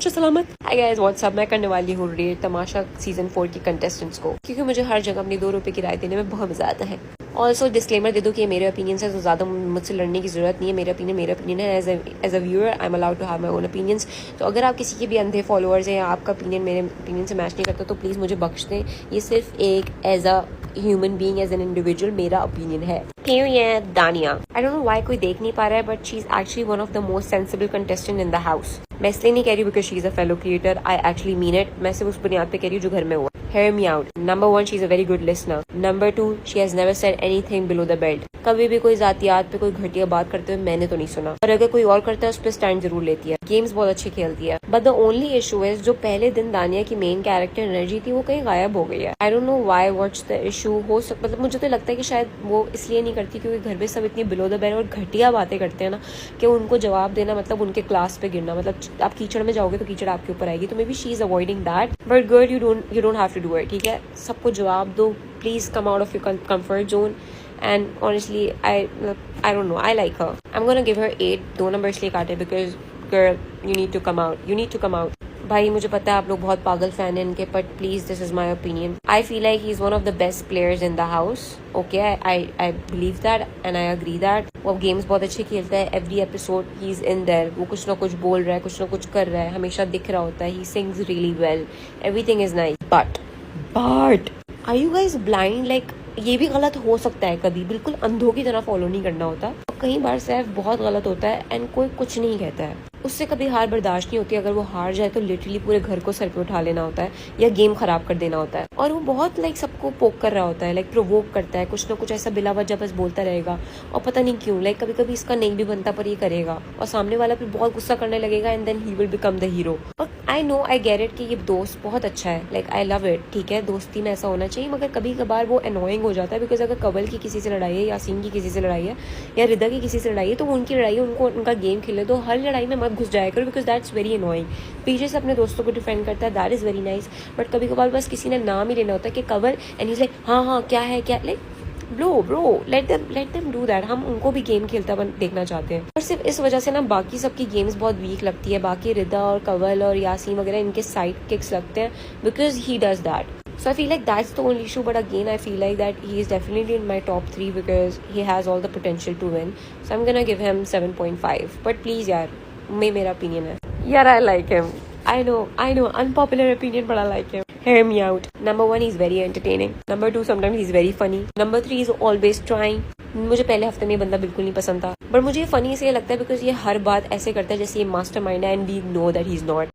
अच्छा सलामत। Hi guys what's up, मैं करने वाली हूँ रेट तमाशा सीजन 4 के कंटेस्टेंट्स को, क्योंकि मुझे हर जगह अपनी 2 रुपए की राय देने में बहुत मजा आता है। ऑल्सो डिस्क्लेमर दे दो कि ये मेरे ओपिनियन है, तो ज़्यादा मुझसे लड़ने की जरूरत नहीं है। मेरा ओपिनियन है। As a viewer I am allowed to have my own opinions. तो अगर आप किसी के भी अंधे फॉलोअर्स हैं या आपका ओपिनियन मेरे ओपिनियन से मैच नहीं करता तो प्लीज़ मुझे बख्श दें। ये सिर्फ एक as a human being, as an individual मेरा ओपिनियन है। क्यों ये दानिया, आई डोंट नो व्हाई कोई देख नहीं पा रहा है, but she is actually one of the most sensible contestant in the house. मैं इसलिए नहीं कह रही because she is a fellow creator, I actually mean it. मैं सिर्फ उस बुनियाद पे कह रही हूँ जो घर में हुआ। Hear me out. Number 1, she's a very good listener. Number 2, she has never said anything below the belt. कभी भी कोई जातियात पे कोई घटिया बात करते हुए मैंने तो नहीं सुना, और अगर कोई और करता है उस पर स्टैंड जरूर लेती है। गेम्स बहुत अच्छे खेलती है, but the only issue is जो पहले दिन दानिया की मेन कैरेक्टर एनर्जी थी वो कहीं गायब हो गई है। I don't know why, what's the issue. मतलब मुझे तो लगता है कि शायद वो इसलिए नहीं करती क्योंकि घर में सब इतनी बिलो द बेल्ट और घटिया बातें करते हैं ना कि उनको जवाब देना मतलब उनके क्लास पे गिरना। मतलब आप कीचड़ में जाओगे तो कीचड़ आपके ऊपर आएगी, तो maybe she is avoiding that. But girl, you don't have to do it, ठीक है? सबको जवाब दो, please come out of your comfort zone. And honestly, I don't know, I like her. I'm gonna give her 8. 2 number इसलिए काटे because girl, you need to come out. You need to come out. भाई मुझे पता है आप लोग बहुत पागल फैन हैं इनके, but please this is my opinion. I feel like he's one of the best players in the house. Okay, I believe that and I agree that. वो गेम्स बहुत अच्छे खेलता है. Every episode he's in there. वो कुछ ना कुछ बोल रहा है, कुछ ना कुछ कर रहा है, हमेशा दिख रहा होता है. He sings really well. Everything is nice. But are you guys blind? Like ये भी गलत हो सकता है कभी, बिल्कुल अंधों की तरह फॉलो नहीं करना होता। और कई बार सैफ बहुत गलत होता है एंड कोई कुछ नहीं कहता है। उससे कभी हार बर्दाश्त नहीं होती। अगर वो हार जाए तो लिटरली पूरे घर को सर पे उठा लेना होता है या गेम खराब कर देना होता है। और वो बहुत सबको पोक कर रहा होता है, प्रोवोक करता है, कुछ ना कुछ ऐसा बिला वजह बस बोलता रहेगा। और पता नहीं क्यों, कभी कभी इसका नहीं भी बनता पर ये करेगा और सामने वाला फिर बहुत गुस्सा करने लगेगा and then he will become the hero. और I know, I get it कि ये दोस्त बहुत अच्छा है, आई लव इट, ठीक है, दोस्ती में ऐसा होना चाहिए। मगर कभी कभार वो अनोइंग हो जाता है बिकॉज अगर कवल की किसी से लड़ाई है, यासीन की किसी से लड़ाई है या रिदा की किसी से लड़ाई है, तो उनकी लड़ाई है, उनको उनका गेम खेले दो। हर लड़ाई में मत घुस जाया करो बिकॉज दैट्स वेरी अनोइंग। पीछे से अपने दोस्तों को डिफेंड करता है, that is very nice. But कभी कभार बस किसी ने नाम ही लेना होता है कि कवल एंड ही इज लाइक हाँ क्या है क्या, bro let them do that. हम उनको भी गेम खेलता देखना चाहते हैं। और सिर्फ इस वजह से ना बाकी सबकी गेम्स बहुत वीक लगती है। बाकी रिदा और कवल और यासीन वगैरह इनके साइड किक्स लगते हैं because he does that. So I feel like that's the only issue, but again I feel like that he is definitely in my top 3 because he has all the potential to win. So I'm gonna give him 7.5. But please यार, मेरा opinion है यार, I like him. I know, unpopular opinion, but I like him. Hear me out. Number 1, he's very entertaining. Number 2, sometimes he's very funny. Number 3, he's always trying. मुझे पहले हफ्ते में ये बंदा बिल्कुल नहीं पसंद था, बट मुझे ये फनी इसलिए लगता है बिकॉज ये हर बात ऐसे करता है जैसे ये मास्टरमाइंड है and we know that he is not.